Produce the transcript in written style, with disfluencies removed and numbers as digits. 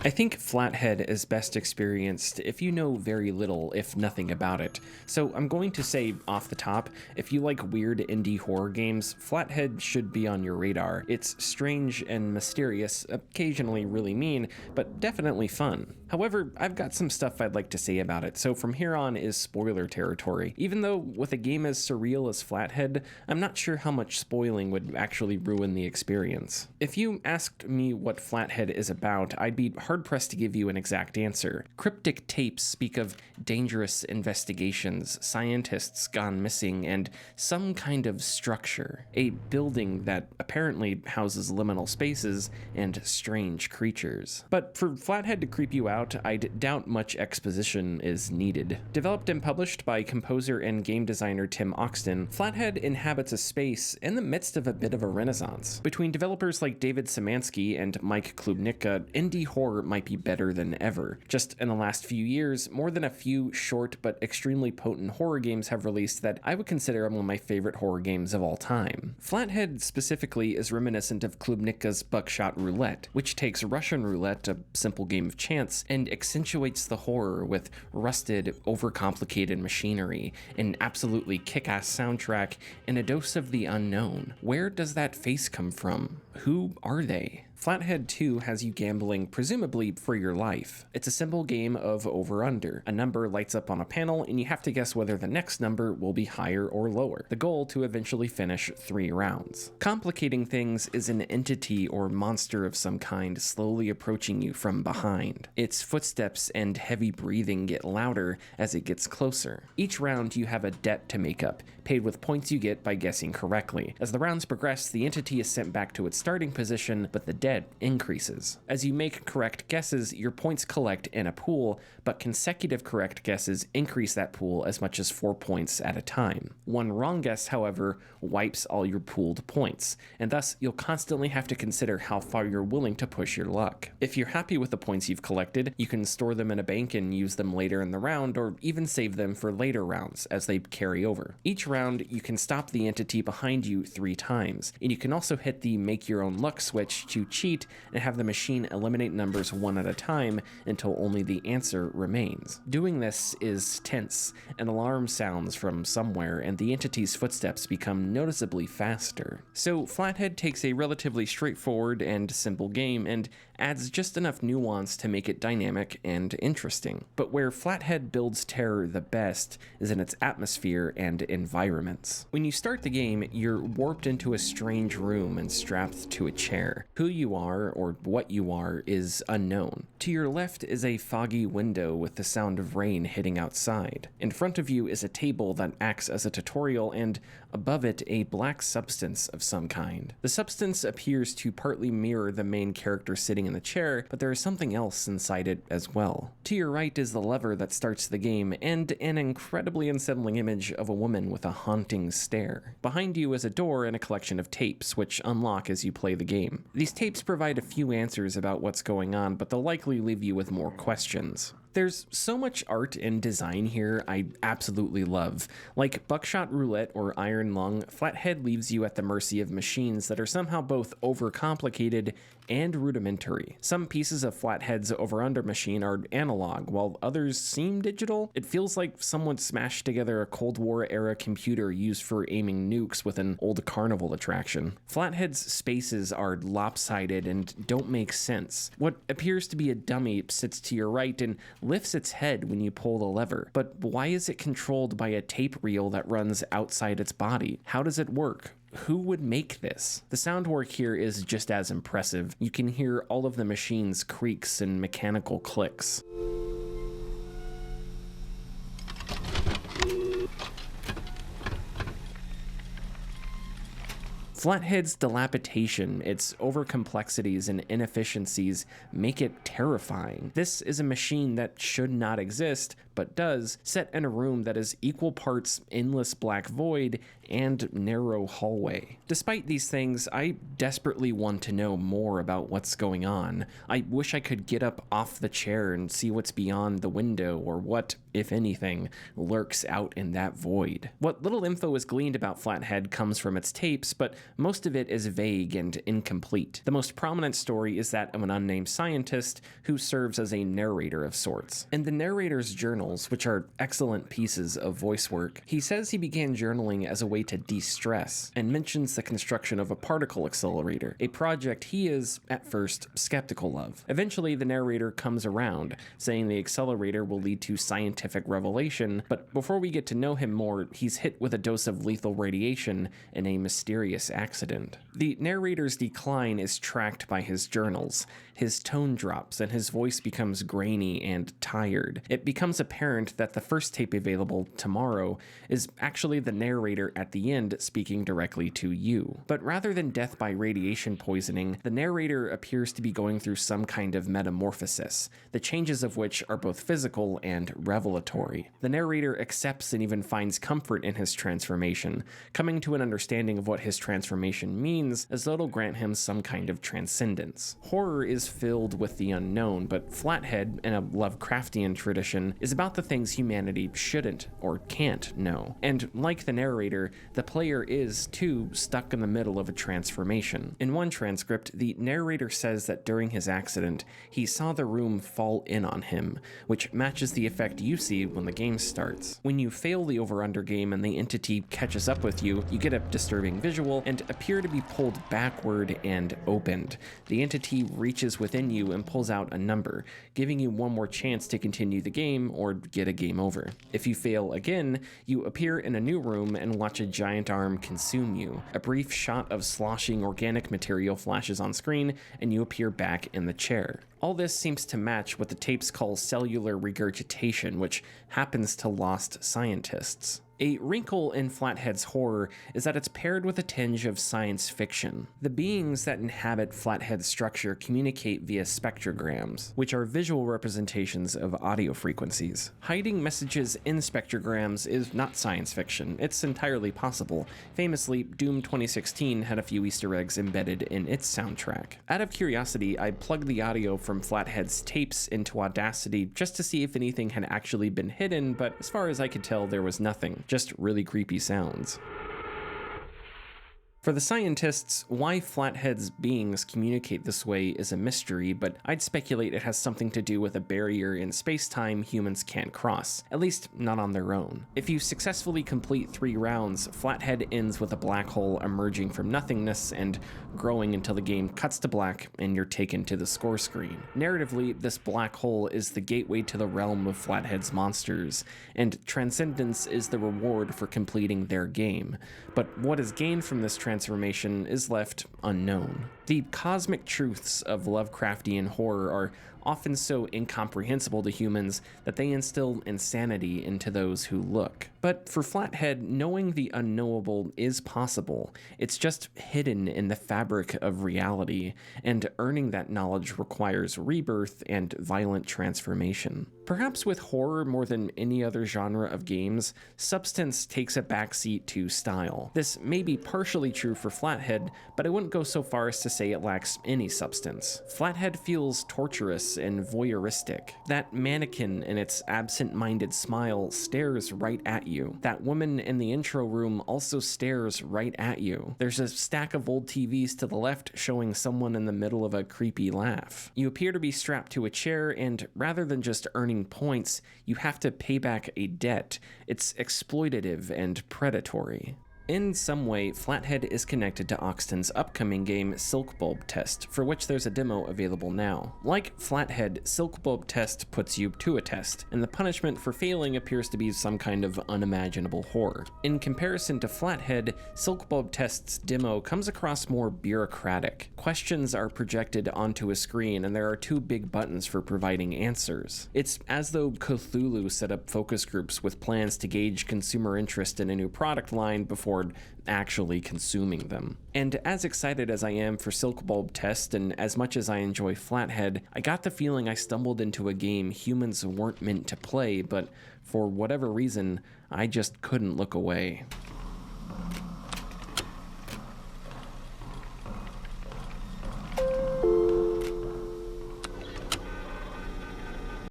I think Flathead is best experienced if you know very little, if nothing about it. So I'm going to say off the top, if you like weird indie horror games, Flathead should be on your radar. It's strange and mysterious, occasionally really mean, but definitely fun. However, I've got some stuff I'd like to say about it, so from here on is spoiler territory. Even though with a game as surreal as Flathead, I'm not sure how much spoiling would actually ruin the experience. If you asked me what Flathead is about, I'd be hard-pressed to give you an exact answer. Cryptic tapes speak of dangerous investigations, scientists gone missing, and some kind of structure. A building that apparently houses liminal spaces and strange creatures. But for Flathead to creep you out, I'd doubt much exposition is needed. Developed and published by composer and game designer Tim Oxton, Flathead inhabits a space in the midst of a bit of a renaissance. Between developers like David Szymanski and Mike Klubnicka, indie horror might be better than ever. Just in the last few years, more than a few short but extremely potent horror games have released that I would consider among my favorite horror games of all time. Flathead specifically is reminiscent of Klubnicka's Buckshot Roulette, which takes Russian roulette, a simple game of chance, and accentuates the horror with rusted, overcomplicated machinery, an absolutely kick-ass soundtrack, and a dose of the unknown. Where does that face come from? Who are they? Flathead 2 has you gambling, presumably for your life. It's a simple game of over-under. A number lights up on a panel, and you have to guess whether the next number will be higher or lower. The goal to eventually finish 3 rounds. Complicating things is an entity or monster of some kind slowly approaching you from behind. Its footsteps and heavy breathing get louder as it gets closer. Each round you have a debt to make up, paid with points you get by guessing correctly. As the rounds progress, the entity is sent back to its starting position, but the debt increases. As you make correct guesses, your points collect in a pool, but consecutive correct guesses increase that pool as much as 4 points at a time. One wrong guess, however, wipes all your pooled points, and thus you'll constantly have to consider how far you're willing to push your luck. If you're happy with the points you've collected, you can store them in a bank and use them later in the round, or even save them for later rounds as they carry over. Each round, you can stop the entity behind you 3 times, and you can also hit the make your own luck switch to cheat and have the machine eliminate numbers one at a time until only the answer remains. Doing this is tense. An alarm sounds from somewhere, and the entity's footsteps become noticeably faster. So Flathead takes a relatively straightforward and simple game and adds just enough nuance to make it dynamic and interesting. But where Flathead builds terror the best is in its atmosphere and environments. When you start the game, you're warped into a strange room and strapped to a chair. Who you are, or what you are, is unknown. To your left is a foggy window with the sound of rain hitting outside. In front of you is a table that acts as a tutorial, and above it a black substance of some kind. The substance appears to partly mirror the main character sitting in the chair, but there is something else inside it as well. To your right is the lever that starts the game, and an incredibly unsettling image of a woman with a haunting stare. Behind you is a door and a collection of tapes, which unlock as you play the game. These tapes provide a few answers about what's going on, but they'll likely leave you with more questions. There's so much art and design here I absolutely love. Like Buckshot Roulette or Iron Lung, Flathead leaves you at the mercy of machines that are somehow both overcomplicated and rudimentary. Some pieces of Flathead's over-under machine are analog, while others seem digital. It feels like someone smashed together a Cold War-era computer used for aiming nukes with an old carnival attraction. Flathead's spaces are lopsided and don't make sense. What appears to be a dummy sits to your right and lifts its head when you pull the lever. But why is it controlled by a tape reel that runs outside its body? How does it work? Who would make this? The sound work here is just as impressive. You can hear all of the machine's creaks and mechanical clicks. Flathead's dilapidation, its overcomplexities and inefficiencies make it terrifying. This is a machine that should not exist, but does, set in a room that is equal parts endless black void and narrow hallway. Despite these things, I desperately want to know more about what's going on. I wish I could get up off the chair and see what's beyond the window, or what, if anything, lurks out in that void. What little info is gleaned about Flathead comes from its tapes, but most of it is vague and incomplete. The most prominent story is that of an unnamed scientist who serves as a narrator of sorts. In the narrator's journals, which are excellent pieces of voice work, he says he began journaling as a way to de-stress, and mentions the construction of a particle accelerator, a project he is, at first, skeptical of. Eventually, the narrator comes around, saying the accelerator will lead to scientific revelation, but before we get to know him more, he's hit with a dose of lethal radiation in a mysterious accident. The narrator's decline is tracked by his journals. His tone drops and his voice becomes grainy and tired. It becomes apparent that the first tape available tomorrow is actually the narrator at the end speaking directly to you. But rather than death by radiation poisoning, the narrator appears to be going through some kind of metamorphosis, the changes of which are both physical and revelatory. The narrator accepts and even finds comfort in his transformation, coming to an understanding of what his transformation means, as though it'll grant him some kind of transcendence. Horror is filled with the unknown, but Flathead, in a Lovecraftian tradition, is about the things humanity shouldn't or can't know. And like the narrator, the player is, too, stuck in the middle of a transformation. In one transcript, the narrator says that during his accident, he saw the room fall in on him, which matches the effect you see when the game starts. When you fail the over-under game and the entity catches up with you, you get a disturbing visual and appear to be pulled backward and opened. The entity reaches within you and pulls out a number, giving you one more chance to continue the game or get a game over. If you fail again, you appear in a new room and watch a giant arm consume you. A brief shot of sloshing organic material flashes on screen, and you appear back in the chair. All this seems to match what the tapes call cellular regurgitation, which happens to lost scientists. A wrinkle in Flathead's horror is that it's paired with a tinge of science fiction. The beings that inhabit Flathead's structure communicate via spectrograms, which are visual representations of audio frequencies. Hiding messages in spectrograms is not science fiction, it's entirely possible. Famously, Doom 2016 had a few Easter eggs embedded in its soundtrack. Out of curiosity, I plugged the audio from Flathead's tapes into Audacity just to see if anything had actually been hidden, but as far as I could tell, there was nothing. Just really creepy sounds. For the scientists, why Flathead's beings communicate this way is a mystery, but I'd speculate it has something to do with a barrier in space-time humans can't cross, at least not on their own. If you successfully complete 3 rounds, Flathead ends with a black hole emerging from nothingness and growing until the game cuts to black and you're taken to the score screen. Narratively, this black hole is the gateway to the realm of Flathead's monsters, and transcendence is the reward for completing their game. But what is gained from this transformation is left unknown. The cosmic truths of Lovecraftian horror are often so incomprehensible to humans that they instill insanity into those who look. But for Flathead, knowing the unknowable is possible. It's just hidden in the fabric of reality, and earning that knowledge requires rebirth and violent transformation. Perhaps with horror more than any other genre of games, substance takes a backseat to style. This may be partially true for Flathead, but I wouldn't go so far as to say it lacks any substance. Flathead feels torturous and voyeuristic. That mannequin in its absent-minded smile stares right at you. That woman in the intro room also stares right at you. There's a stack of old TVs to the left showing someone in the middle of a creepy laugh. You appear to be strapped to a chair, and rather than just earning points, you have to pay back a debt. It's exploitative and predatory. In some way, Flathead is connected to Oxton's upcoming game Silk Bulb Test, for which there's a demo available now. Like Flathead, Silk Bulb Test puts you to a test, and the punishment for failing appears to be some kind of unimaginable horror. In comparison to Flathead, Silk Bulb Test's demo comes across more bureaucratic. Questions are projected onto a screen, and there are 2 big buttons for providing answers. It's as though Cthulhu set up focus groups with plans to gauge consumer interest in a new product line before actually consuming them. And as excited as I am for Silk Bulb Test, and as much as I enjoy Flathead, I got the feeling I stumbled into a game humans weren't meant to play, but for whatever reason, I just couldn't look away.